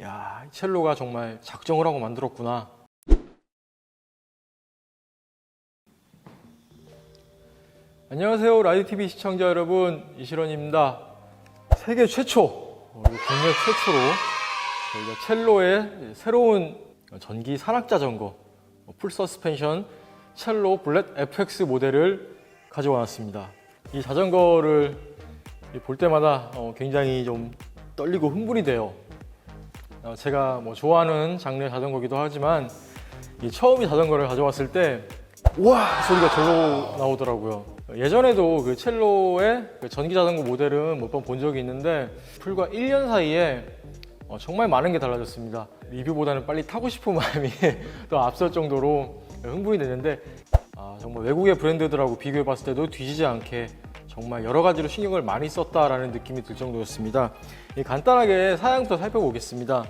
야, 이 첼로가 정말 작정을 하고 만들었구나. 안녕하세요, 라이드TV 시청자 여러분, 이시런입니다. 세계 최초, 그리고 국내 최초로 저희가 첼로의 새로운 전기 산악자전거 풀 서스펜션 첼로 블렛 FX 모델을 가져왔습니다. 이 자전거를 볼 때마다 굉장히 좀 떨리고 흥분이 돼요. 제가 좋아하는 장르의 자전거기도 하지만 처음 이 자전거를 가져왔을 때 우와 소리가 절로 나오더라고요. 예전에도 그 첼로의 전기 자전거 모델은 몇 번 본 적이 있는데 불과 1년 사이에 정말 많은 게 달라졌습니다. 리뷰보다는 빨리 타고 싶은 마음이 더 앞설 정도로 흥분이 됐는데 정말 외국의 브랜드들하고 비교해 봤을 때도 뒤지지 않게 정말 여러 가지로 신경을 많이 썼다라는 느낌이 들 정도였습니다. 간단하게 사양부터 살펴보겠습니다.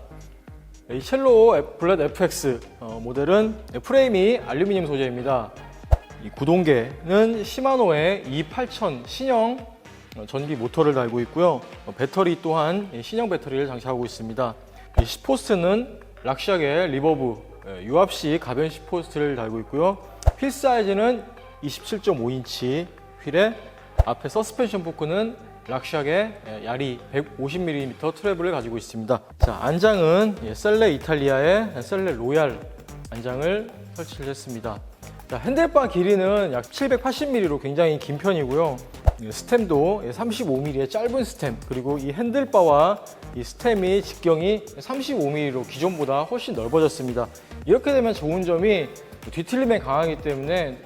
이 첼로 블렛 FX 모델은 프레임이 알루미늄 소재입니다. 이 구동계는 시마노의 E8000 신형 전기 모터를 달고 있고요. 배터리 또한 신형 배터리를 장착하고 있습니다. 이 시포스트는 락샥의 리버브 유압식 가변 시포스트를 달고 있고요. 휠 사이즈는 27.5인치 휠에 앞에 서스펜션 포크는 락샥의 야리 150mm 트래블을 가지고 있습니다. 자, 안장은 셀레 이탈리아의 셀레 로얄 안장을 설치를 했습니다. 자, 핸들바 길이는 약 780mm로 굉장히 긴 편이고요. 스템도 35mm의 짧은 스템, 그리고 이 핸들바와 이 스템이 직경이 35mm로 기존보다 훨씬 넓어졌습니다. 이렇게 되면 좋은 점이 뒤틀림에 강하기 때문에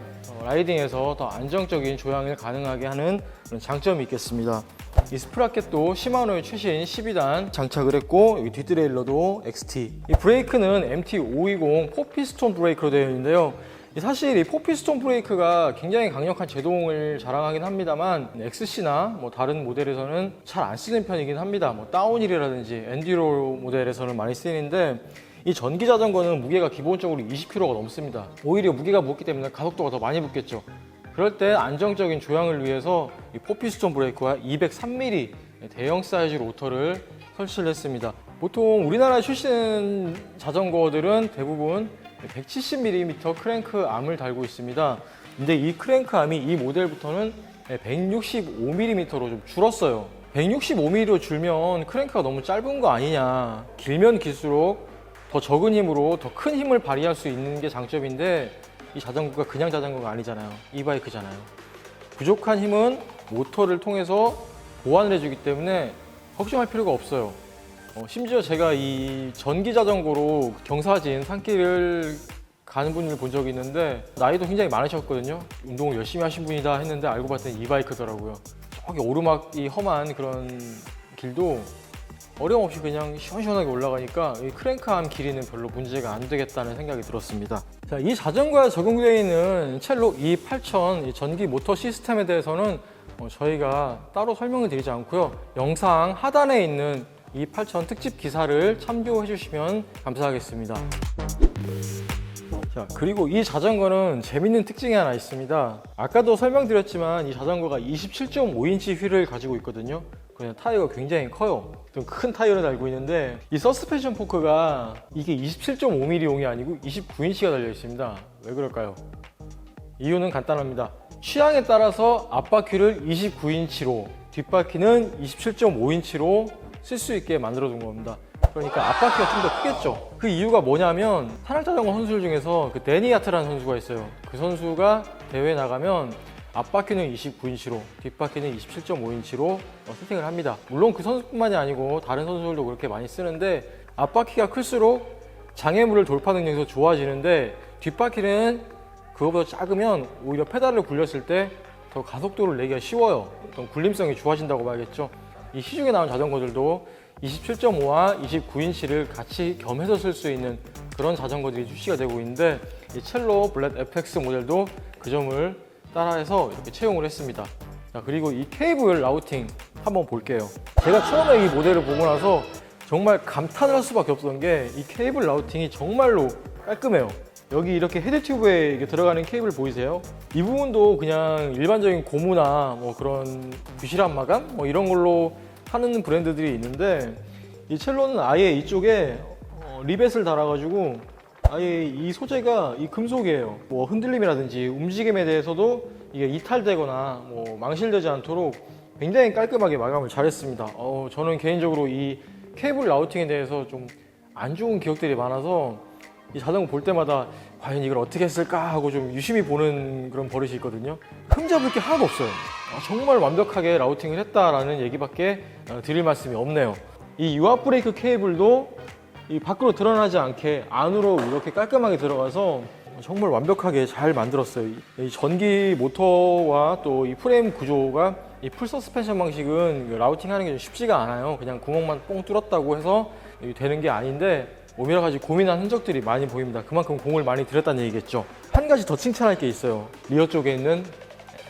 라이딩에서 더 안정적인 조향을 가능하게 하는 그런 장점이 있겠습니다. 이 스프라켓도 시마노의 최신 12단 장착을 했고, 여기 뒷드레일러도 XT. 이 브레이크는 MT520 4피스톤 브레이크로 되어 있는데요. 사실 이 4피스톤 브레이크가 굉장히 강력한 제동을 자랑하긴 합니다만 XC나 다른 모델에서는 잘 안 쓰는 편이긴 합니다. 다운힐이라든지 엔듀로 모델에서는 많이 쓰이는데 이 전기 자전거는 무게가 기본적으로 20kg가 넘습니다. 오히려 무게가 무겁기 때문에 가속도가 더 많이 붙겠죠. 그럴 때 안정적인 조향을 위해서 이 4피스톤 브레이크와 203mm 대형 사이즈 로터를 설치를 했습니다. 보통 우리나라에 출시된 자전거들은 대부분 170mm 크랭크 암을 달고 있습니다. 근데 이 크랭크 암이 이 모델부터는 165mm로 좀 줄었어요. 165mm로 줄면 크랭크가 너무 짧은 거 아니냐. 길면 길수록 더 적은 힘으로 더 큰 힘을 발휘할 수 있는 게 장점인데 이 자전거가 그냥 자전거가 아니잖아요. 이바이크잖아요. 부족한 힘은 모터를 통해서 보완을 해주기 때문에 걱정할 필요가 없어요. 심지어 제가 이 전기 자전거로 경사진 산길을 가는 분을 본 적이 있는데 나이도 굉장히 많으셨거든요. 운동을 열심히 하신 분이다 했는데 알고 봤더니 이바이크더라고요. 저기 오르막이 험한 그런 길도 어려움 없이 그냥 시원시원하게 올라가니까 이 크랭크암 길이는 별로 문제가 안 되겠다는 생각이 들었습니다. 자, 이 자전거에 적용되어 있는 첼로 E8000 전기 모터 시스템에 대해서는 저희가 따로 설명을 드리지 않고요. 영상 하단에 있는 E8000 특집 기사를 참조해 주시면 감사하겠습니다. 자, 그리고 이 자전거는 재밌는 특징이 하나 있습니다. 아까도 설명드렸지만 이 자전거가 27.5인치 휠을 가지고 있거든요. 그냥 타이어가 굉장히 커요. 좀 큰 타이어를 달고 있는데 이 서스펜션 포크가 이게 27.5mm용이 아니고 29인치가 달려 있습니다. 왜 그럴까요? 이유는 간단합니다. 취향에 따라서 앞바퀴를 29인치로 뒷바퀴는 27.5인치로 쓸 수 있게 만들어 둔 겁니다. 그러니까 앞바퀴가 좀 더 크겠죠. 그 이유가 뭐냐면 산악자전거 선수들 중에서 그 데니 야트라는 선수가 있어요. 그 선수가 대회 나가면 앞바퀴는 29인치로 뒷바퀴는 27.5인치로 세팅을 합니다. 물론 그 선수뿐만이 아니고 다른 선수들도 그렇게 많이 쓰는데 앞바퀴가 클수록 장애물을 돌파 능력이 더 좋아지는데 뒷바퀴는 그거보다 작으면 오히려 페달을 굴렸을 때 더 가속도를 내기가 쉬워요. 어떤 굴림성이 좋아진다고 봐야겠죠. 이 시중에 나온 자전거들도 27.5와 29인치를 같이 겸해서 쓸 수 있는 그런 자전거들이 출시가 되고 있는데 이 첼로 블렛 FX 모델도 그 점을 따라해서 이렇게 채용을 했습니다. 자, 그리고 이 케이블 라우팅 한번 볼게요. 제가 처음에 이 모델을 보고 나서 정말 감탄을 할 수밖에 없었던 게 이 케이블 라우팅이 정말로 깔끔해요. 여기 이렇게 헤드 튜브에 들어가는 케이블 보이세요? 이 부분도 그냥 일반적인 고무나 그런 부실한 마감 이런 걸로 하는 브랜드들이 있는데 이 첼로는 아예 이쪽에 리벳을 달아가지고 아예 이 소재가 이 금속이에요. 뭐 흔들림이라든지 움직임에 대해서도 이게 이탈되거나 뭐 망실되지 않도록 굉장히 깔끔하게 마감을 잘했습니다. 저는 개인적으로 이 케이블 라우팅에 대해서 좀 안 좋은 기억들이 많아서 이 자전거 볼 때마다 과연 이걸 어떻게 했을까 하고 좀 유심히 보는 그런 버릇이 있거든요. 흠잡을 게 하나도 없어요. 정말 완벽하게 라우팅을 했다라는 얘기밖에 드릴 말씀이 없네요. 이 유압 브레이크 케이블도 이 밖으로 드러나지 않게 안으로 이렇게 깔끔하게 들어가서 정말 완벽하게 잘 만들었어요. 이 전기 모터와 또 이 프레임 구조가 이 풀 서스펜션 방식은 라우팅 하는 게 쉽지가 않아요. 그냥 구멍만 뽕 뚫었다고 해서 되는 게 아닌데 여러 가지 고민한 흔적들이 많이 보입니다. 그만큼 공을 많이 들였다는 얘기겠죠. 한 가지 더 칭찬할 게 있어요. 리어 쪽에 있는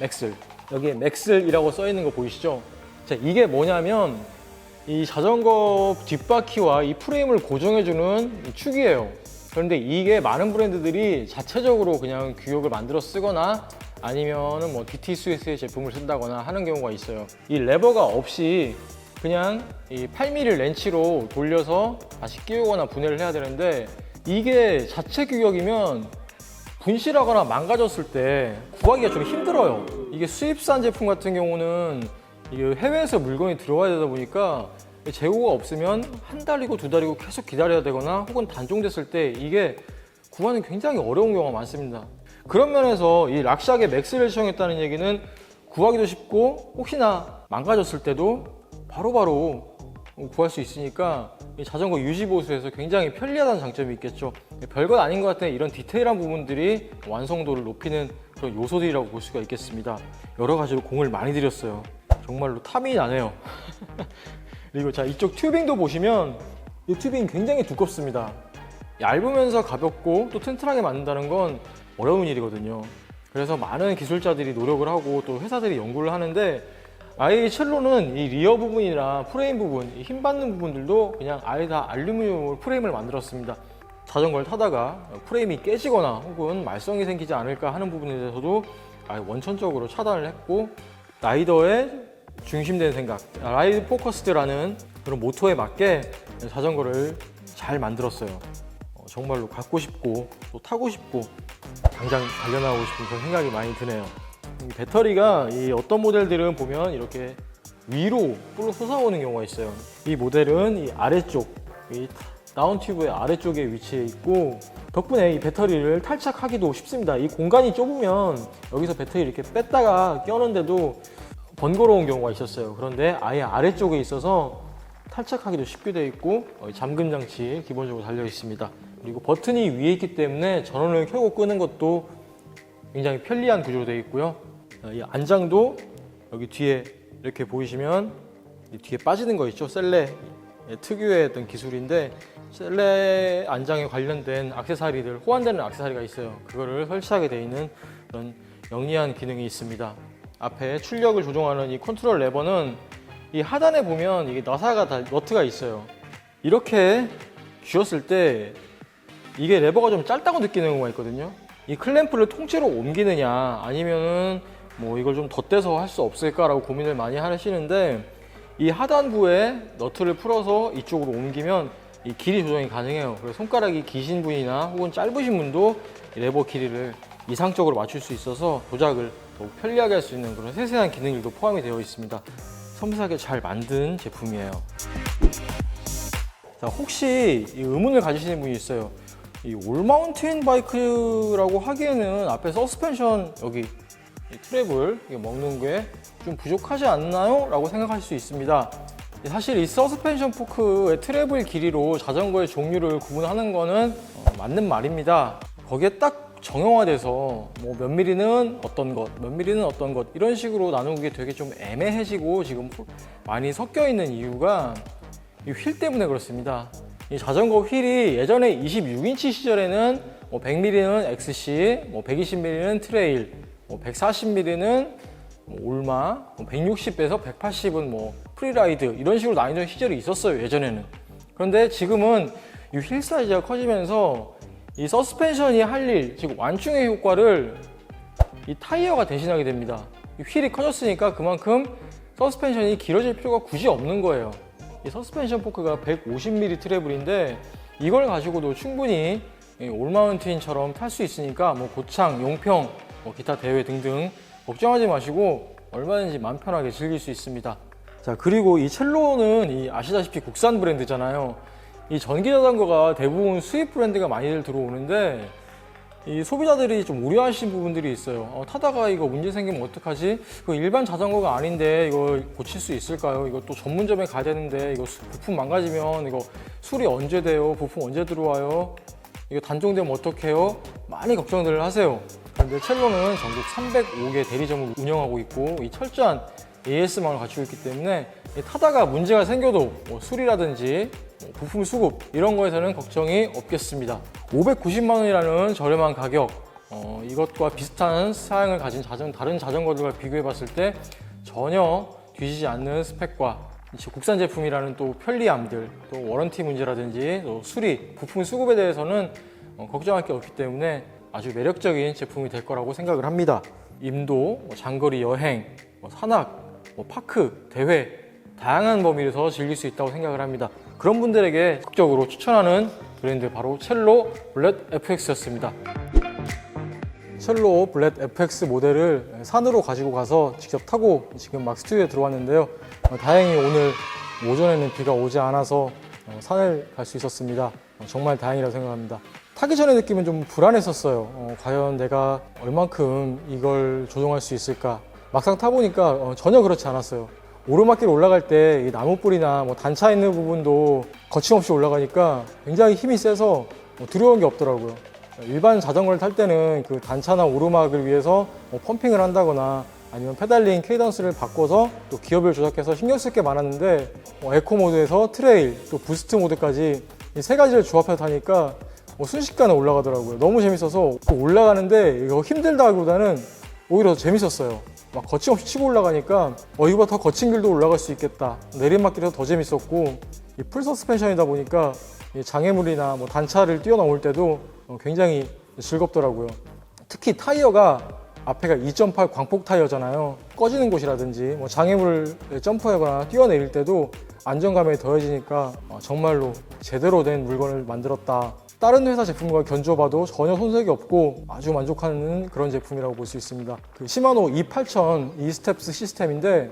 맥슬. 여기에 맥슬이라고 써 있는 거 보이시죠? 자, 이게 뭐냐면 이 자전거 뒷바퀴와 이 프레임을 고정해주는 이 축이에요. 그런데 이게 많은 브랜드들이 자체적으로 그냥 규격을 만들어 쓰거나 아니면은 뭐 DTS의 제품을 쓴다거나 하는 경우가 있어요. 이 레버가 없이 그냥 이 8mm 렌치로 돌려서 다시 끼우거나 분해를 해야 되는데 이게 자체 규격이면 분실하거나 망가졌을 때 구하기가 좀 힘들어요. 이게 수입산 제품 같은 경우는 이게 해외에서 물건이 들어와야 되다 보니까 재고가 없으면 한 달이고 두 달이고 계속 기다려야 되거나 혹은 단종됐을 때 이게 구하는 굉장히 어려운 경우가 많습니다. 그런 면에서 이 락샥의 맥스를 사용했다는 얘기는 구하기도 쉽고 혹시나 망가졌을 때도 바로바로 구할 수 있으니까 이 자전거 유지 보수에서 굉장히 편리하다는 장점이 있겠죠. 별것 아닌 것 같은 이런 디테일한 부분들이 완성도를 높이는 그런 요소들이라고 볼 수가 있겠습니다. 여러 가지로 공을 많이 들였어요. 정말로 탐이 나네요. 그리고 자, 이쪽 튜빙도 보시면 이 튜빙 굉장히 두껍습니다. 얇으면서 가볍고 또 튼튼하게 만든다는 건 어려운 일이거든요. 그래서 많은 기술자들이 노력을 하고 또 회사들이 연구를 하는데 아예 첼로는 이 리어 부분이나 프레임 부분, 이 힘 받는 부분들도 그냥 아예 다 알루미늄 프레임을 만들었습니다. 자전거를 타다가 프레임이 깨지거나 혹은 말썽이 생기지 않을까 하는 부분에 대해서도 아예 원천적으로 차단을 했고 라이더의 중심된 생각, 라이드 포커스드라는 그런 모토에 맞게 자전거를 잘 만들었어요. 정말로 갖고 싶고 또 타고 싶고 당장 달려나가고 싶은 그런 생각이 많이 드네요. 이 배터리가 이 어떤 모델들은 보면 이렇게 위로 뿔로 솟아오는 경우가 있어요. 이 모델은 이 아래쪽, 이 다운 튜브의 아래쪽에 위치해 있고 덕분에 이 배터리를 탈착하기도 쉽습니다. 이 공간이 좁으면 여기서 배터리 이렇게 뺐다가 껴는데도 번거로운 경우가 있었어요. 그런데 아예 아래쪽에 있어서 탈착하기도 쉽게 되어 있고 잠금 장치 기본적으로 달려 있습니다. 그리고 버튼이 위에 있기 때문에 전원을 켜고 끄는 것도 굉장히 편리한 구조로 되어 있고요. 이 안장도 여기 뒤에 이렇게 보이시면 이 뒤에 빠지는 거 있죠. 셀레 특유의 어떤 기술인데 셀레 안장에 관련된 액세서리들, 호환되는 액세서리가 있어요. 그거를 설치하게 되어 있는 그런 영리한 기능이 있습니다. 앞에 출력을 조정하는 이 컨트롤 레버는 이 하단에 보면 이게 너트가 있어요. 이렇게 쥐었을 때 이게 레버가 좀 짧다고 느끼는 경우가 있거든요. 이 클램프를 통째로 옮기느냐 아니면은 뭐 이걸 좀 덧대서 할 수 없을까라고 고민을 많이 하시는데 이 하단부에 너트를 풀어서 이쪽으로 옮기면 이 길이 조정이 가능해요. 그래서 손가락이 기신 분이나 혹은 짧으신 분도 이 레버 길이를 이상적으로 맞출 수 있어서 조작을 더욱 편리하게 할 수 있는 그런 세세한 기능들도 포함이 되어 있습니다. 섬세하게 잘 만든 제품이에요. 자, 혹시 이 의문을 가지시는 분이 있어요. 이 올마운틴 바이크라고 하기에는 앞에 서스펜션 여기 이 트랩을 먹는 게 좀 부족하지 않나요? 라고 생각하실 수 있습니다. 사실 이 서스펜션 포크의 트랩을 길이로 자전거의 종류를 구분하는 거는 맞는 말입니다. 거기에 딱 정형화돼서 뭐 몇 미리는 어떤 것, 몇 미리는 어떤 것 이런 식으로 나누는 게 되게 좀 애매해지고 지금 많이 섞여 있는 이유가 이 휠 때문에 그렇습니다. 이 자전거 휠이 예전에 26인치 시절에는 뭐 100mm는 XC, 뭐 120mm는 트레일, 뭐 140mm는 올마, 160에서 180은 뭐 프리라이드 이런 식으로 나뉘던 시절이 있었어요, 예전에는. 그런데 지금은 이 휠 사이즈가 커지면서 이 서스펜션이 할 일, 즉 완충의 효과를 이 타이어가 대신하게 됩니다. 이 휠이 커졌으니까 그만큼 서스펜션이 길어질 필요가 굳이 없는 거예요. 이 서스펜션 포크가 150mm 트래블인데 이걸 가지고도 충분히 올마운틴처럼 탈 수 있으니까 뭐 고창, 용평, 뭐 기타 대회 등등 걱정하지 마시고 얼마든지 마음 편하게 즐길 수 있습니다. 자, 그리고 이 첼로는 아시다시피 국산 브랜드잖아요. 이 전기 자전거가 대부분 수입 브랜드가 많이들 들어오는데 이 소비자들이 좀 우려하시는 부분들이 있어요. 타다가 이거 문제 생기면 어떡하지? 그 일반 자전거가 아닌데 이거 고칠 수 있을까요? 이거 또 전문점에 가야 되는데 이거 부품 망가지면 이거 수리 언제 돼요? 부품 언제 들어와요? 이거 단종되면 어떡해요? 많이 걱정들을 하세요. 그런데 첼로는 전국 305개 대리점을 운영하고 있고 이 철저한 AS망을 갖추고 있기 때문에 타다가 문제가 생겨도 뭐 수리라든지 부품 수급 이런 거에서는 걱정이 없겠습니다. 590만 원이라는 저렴한 가격, 이것과 비슷한 사양을 가진 다른 자전거들과 비교해 봤을 때 전혀 뒤지지 않는 스펙과 국산 제품이라는 또 편리함들, 또 워런티 문제라든지 또 수리, 부품 수급에 대해서는 걱정할 게 없기 때문에 아주 매력적인 제품이 될 거라고 생각을 합니다. 임도, 장거리 여행, 산악, 파크, 대회 다양한 범위에서 즐길 수 있다고 생각을 합니다. 그런 분들에게 적극적으로 추천하는 브랜드 바로 첼로 블렛 FX였습니다. 첼로 블렛 FX 모델을 산으로 가지고 가서 직접 타고 지금 막 스튜디오에 들어왔는데요. 다행히 오늘 오전에는 비가 오지 않아서 산을 갈 수 있었습니다. 정말 다행이라고 생각합니다. 타기 전의 느낌은 좀 불안했었어요. 과연 내가 얼만큼 이걸 조종할 수 있을까? 막상 타보니까 전혀 그렇지 않았어요. 오르막길 올라갈 때 나무뿌리나 단차 있는 부분도 거침없이 올라가니까 굉장히 힘이 세서 두려운 게 없더라고요. 일반 자전거를 탈 때는 그 단차나 오르막을 위해서 펌핑을 한다거나 아니면 페달링 케이던스를 바꿔서 또 기어별 조작해서 신경 쓸 게 많았는데 에코 모드에서 트레일 또 부스트 모드까지 이 세 가지를 조합해서 타니까 순식간에 올라가더라고요. 너무 재밌어서 올라가는데 이거 힘들다기보다는 오히려 재밌었어요. 막 거침없이 치고 올라가니까 이거보다 더 거친 길도 올라갈 수 있겠다. 내리막길에서 더 재밌었고 이 풀 서스펜션이다 보니까 이 장애물이나 단차를 뛰어넘을 때도 굉장히 즐겁더라고요. 특히 타이어가 앞에가 2.8 광폭 타이어잖아요. 꺼지는 곳이라든지 장애물을 점프하거나 뛰어내릴 때도 안정감이 더해지니까 정말로 제대로 된 물건을 만들었다. 다른 회사 제품과 견줘봐도 전혀 손색이 없고 아주 만족하는 그런 제품이라고 볼 수 있습니다. 그 시마노 E8000 E-스텝스 시스템인데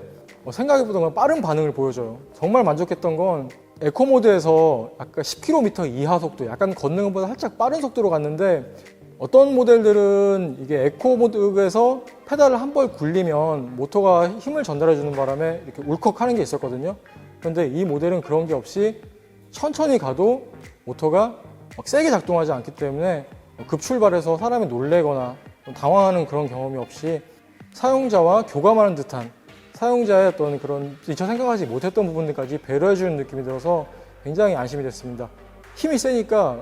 생각해보던 빠른 반응을 보여줘요. 정말 만족했던 건 에코 모드에서 아까 10km 이하 속도, 약간 걷는 것보다 살짝 빠른 속도로 갔는데 어떤 모델들은 이게 에코 모드에서 페달을 한 번 굴리면 모터가 힘을 전달해주는 바람에 이렇게 울컥하는 게 있었거든요. 그런데 이 모델은 그런 게 없이 천천히 가도 모터가 세게 작동하지 않기 때문에 급출발해서 사람이 놀래거나 당황하는 그런 경험이 없이 사용자와 교감하는 듯한 사용자의 어떤 그런 미처 생각하지 못했던 부분들까지 배려해주는 느낌이 들어서 굉장히 안심이 됐습니다. 힘이 세니까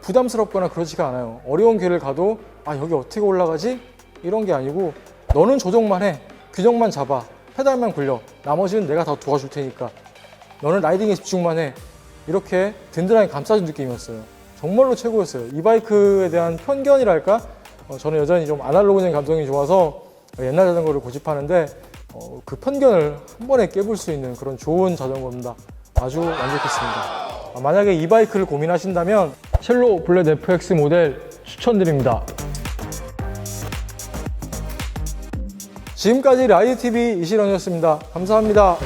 부담스럽거나 그러지가 않아요. 어려운 길을 가도 여기 어떻게 올라가지? 이런 게 아니고 너는 조정만 해. 규정만 잡아. 페달만 굴려. 나머지는 내가 다 도와줄 테니까. 너는 라이딩에 집중만 해. 이렇게 든든하게 감싸준 느낌이었어요. 정말로 최고였어요. 이 바이크에 대한 편견이랄까? 저는 여전히 좀 아날로그적인 감성이 좋아서 옛날 자전거를 고집하는데 그 편견을 한 번에 깨볼 수 있는 그런 좋은 자전거입니다. 아주 만족했습니다. 만약에 이 바이크를 고민하신다면 첼로 블렛 FX 모델 추천드립니다. 지금까지 라이드TV 이시런이었습니다. 감사합니다.